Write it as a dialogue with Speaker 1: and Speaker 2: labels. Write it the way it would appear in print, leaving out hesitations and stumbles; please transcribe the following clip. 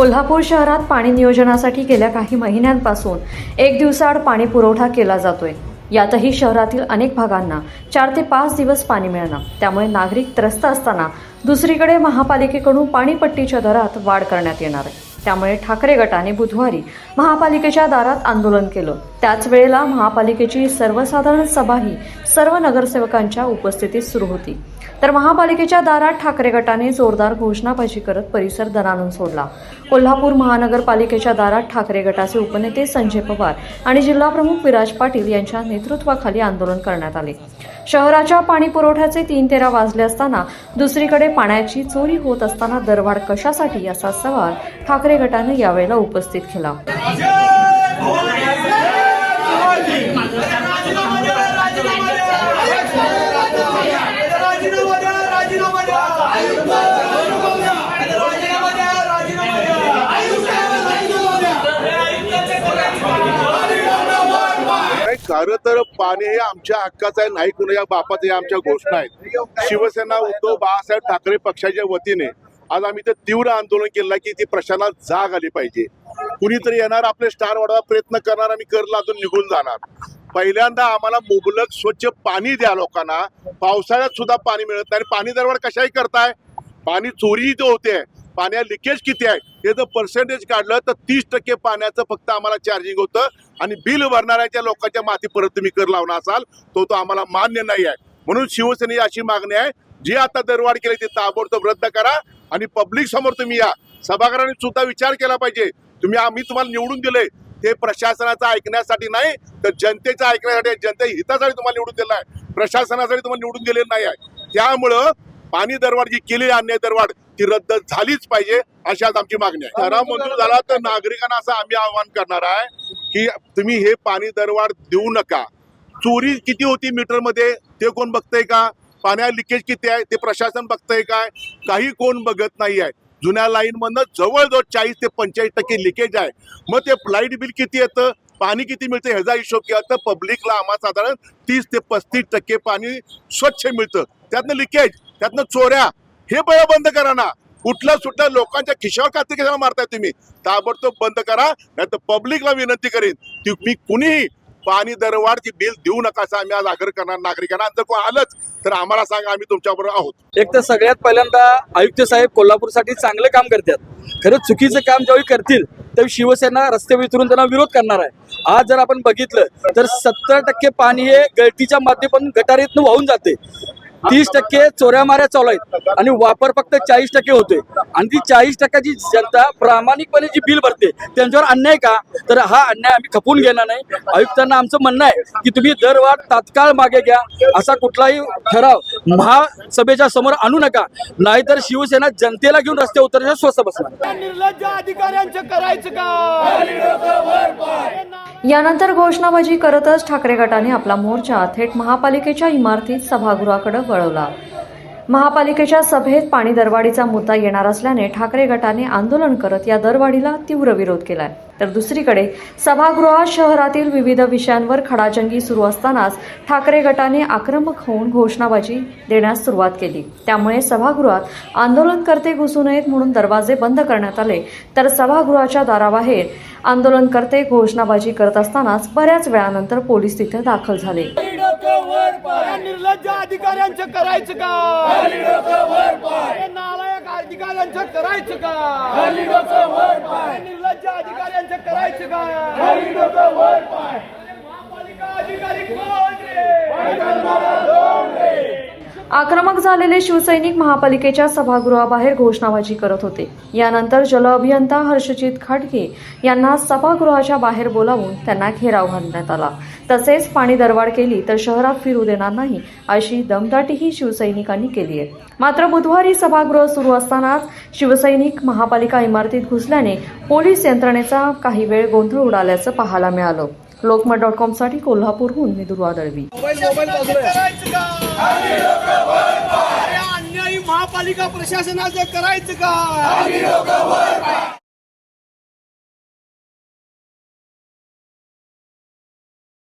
Speaker 1: कोल्हापूर शहरात पाणी नियोजनासाठी गेल्या काही महिन्यांपासून एक दिवसाआड पाणी पुरवठा केला जातोय। यातही शहरातील अनेक भागांना 4 ते 5 दिवस पाणी मिळणार, त्यामुळे नागरिक त्रस्त असताना दुसरीकडे महापालिकेकडून पाणीपट्टीच्या दरात वाढ करण्यात येणार आहे। त्यामुळे ठाकरे गटाने बुधवारी महापालिकेच्या दारात आंदोलन केलं। त्याच वेळेला महापालिकेची सर्वसाधारण सभाही सर्व नगरसेवकांच्या उपस्थितीत सुरू होती। तर महापालिकेच्या दारात ठाकरे गटाने जोरदार घोषणाबाजी करत परिसर दणाणून सोडला। कोल्हापूर महानगरपालिकेच्या दारात ठाकरे गटाचे उपनेते संजय पवार आणि जिल्हाप्रमुख विराज पाटील यांच्या नेतृत्वाखाली आंदोलन करण्यात आले। शहराच्या पाणी पुरवठ्याचे 3:13 वाजले असताना दुसरीकडे पाण्याची चोरी होत असताना दरवाढ कशासाठी असा सवाल ठाकरे गटाने यावेळेला उपस्थित केला।
Speaker 2: खरं तर पाणी हे आमच्या हक्काचं आहे, नाही कुणाच्या बापाचं, या आमच्या घोषणा आहेत। शिवसेना उद्धव बाळासाहेब ठाकरे पक्षाच्या वतीने आज आम्ही ते तीव्र आंदोलन केलं की ती प्रशासनाला जाग आली पाहिजे। कुणीतरी येणार, आपले स्टार वाढवायचा प्रयत्न करणार आणि कर लादून निघून जाणार। पहिल्यांदा आम्हाला मुबलक स्वच्छ पाणी द्या लोकांना। पावसाळ्यात सुद्धा पाणी मिळत नाही। पाणी दरवाढ कशाही करताय? पाणी चोरी इथे होते, पाण्या लिकेज किती आहे हे जर पर्सेंटेज काढलं तर 30% पाण्याचं फक्त आम्हाला चार्जिंग होतं आणि बिल भरणाऱ्या लोकांच्या माथी परत तुम्ही कर लावणार असाल तो आम्हाला मान्य नाही आहे। म्हणून शिवसेनेची अशी मागणी आहे, जी आता दरवाढ केली ती ताबडतोब रद्द करा आणि पब्लिक समोर तुम्ही या। सभागृहाने सुद्धा विचार केला पाहिजे, आम्ही तुम्हाला निवडून दिले ते प्रशासनाचं ऐकण्यासाठी नाही तर जनतेचं ऐकण्यासाठी, जनते हितासाठी तुम्हाला निवडून दिलं आहे, प्रशासनासाठी तुम्हाला निवडून दिलेलं नाही आहे। त्यामुळं पाणी दरवाढ जी केलेली अन्याय दरवाढ ती रद्द झालीच पाहिजे अशी आज आमची मागणी आहे। ठराव मंजूर झाला तर नागरिकांना असं आम्ही आवाहन करणार आहे की तुम्ही हे पाणी दरवाढ देऊ नका। चोरी किती होती मीटरमध्ये ते कोण बघतंय का? पाण्या लिकेज किती आहे ते प्रशासन बघतंय काय? काही कोण बघत नाही आहे। जुन्या लाईन मधनं जवळजवळ 40 ते 45% लिकेज आहे। मग ते लाईट बिल किती येतं, पाणी किती मिळतं ह्याचा हिशोब केला तर पब्लिकला आम्हाला साधारण 30 ते 35% पाणी स्वच्छ मिळतं। त्यातनं लिकेज, त्यातनं चोऱ्या हे पहिलं बंद करा ना। कुठलं सुटलं लोकांच्या खिशावर कात्री कशाला मारताय तुम्ही? ताबडतोब बंद करा, नाही तर पब्लिकला विनंती करीन तुम्ही कुणीही पाणी दरवाढची बिल देऊ नका असं आम्ही आज आग्रह करणार नागरिकांना। जर कोण आलंच तर आम्हाला सांगा, आम्ही तुमच्याबरोबर आहोत।
Speaker 3: एक तर सगळ्यात पहिल्यांदा आयुक्त साहेब कोल्हापूरसाठी चांगलं काम करतात। खरं चुकीचं काम ज्यावेळी करतील त्यावेळी शिवसेना रस्त्यावर उतरून त्यांना विरोध करणार आहे। आज जर आपण बघितलं तर 70% पाणी हे गळतीच्या माध्यमातून गटारीतून वाहून जाते। 30% चोऱ्या माऱ्या चालू आहेत आणि वापर फक्त 40% होतोय। आणि ती 40% जनता प्रामाणिकपणे जी बिल भरते त्यांच्यावर अन्याय का? तर हा अन्याय आम्ही खपवून घेणार नाही। आयुक्तांना आमचं म्हणणं आहे की तुम्ही दरवाढ तात्काळ मागे घ्या, असा कुठलाही ठराव महासभेच्या समोर आणू नका, नाहीतर शिवसेना जनतेला घेऊन रस्ते उतरण्यास स्वस्त बसणार।
Speaker 4: निर्लज्ज अधिकाऱ्यांचं करायचं का?
Speaker 1: यानंतर घोषणाबाजी करतच ठाकरे गटाने आपला मोर्चा थेट महापालिकेच्या इमारतीत सभागृहाकडे वळवला। महापालिकेच्या सभेत पाणी दरवाढीचा मुद्दा येणार असल्याने ठाकरे गटाने आंदोलन करत या दरवाढीला तीव्र विरोध केलाय। तर दुसरीकडे सभागृहात शहरातील विविध विषयांवर खडाजंगी सुरू असतानाच ठाकरे गटाने आक्रमक होऊन घोषणाबाजी देण्यास सुरुवात केली। त्यामुळे सभागृहात आंदोलनकर्ते घुसू नयेत म्हणून दरवाजे बंद करण्यात आले। तर सभागृहाच्या दाराबाहेर आंदोलनकर्ते घोषणाबाजी करत असतानाच बऱ्याच वेळानंतर पोलीस तिथे दाखल झाले।
Speaker 4: निर्लज्ज अधिकाऱ्यांचं करायचं का? नालायक अधिकाऱ्यांचं करायचं का? निर्लज्ज अधिकाऱ्यांचं करायचं का? महापालिका अधिकारी कोण रे?
Speaker 1: आक्रमक झालेले शिवसैनिक महापालिकेच्या सभागृहाबाहेर घोषणाबाजी करत होते। यानंतर जलअभियंता हर्षजित खडके यांना सभागृहाच्या बाहेर बोलावून त्यांना घेराव घालण्यात आला। तसेच पाणी दरवाढ केली तर शहरात फिरू देणार नाही अशी दमदाटीही शिवसैनिकांनी केली आहे। मात्र बुधवारी सभागृह सुरू असतानाच शिवसैनिक महापालिका इमारतीत घुसल्याने पोलीस यंत्रणेचा काही वेळ गोंधळ उडाल्याचं पाहायला मिळालं। लोकमत.com साठी कोल्हापूरहून मी दुर्वा दळवी।
Speaker 4: अन्यायी महापालिका प्रशासनाचं करायचं का?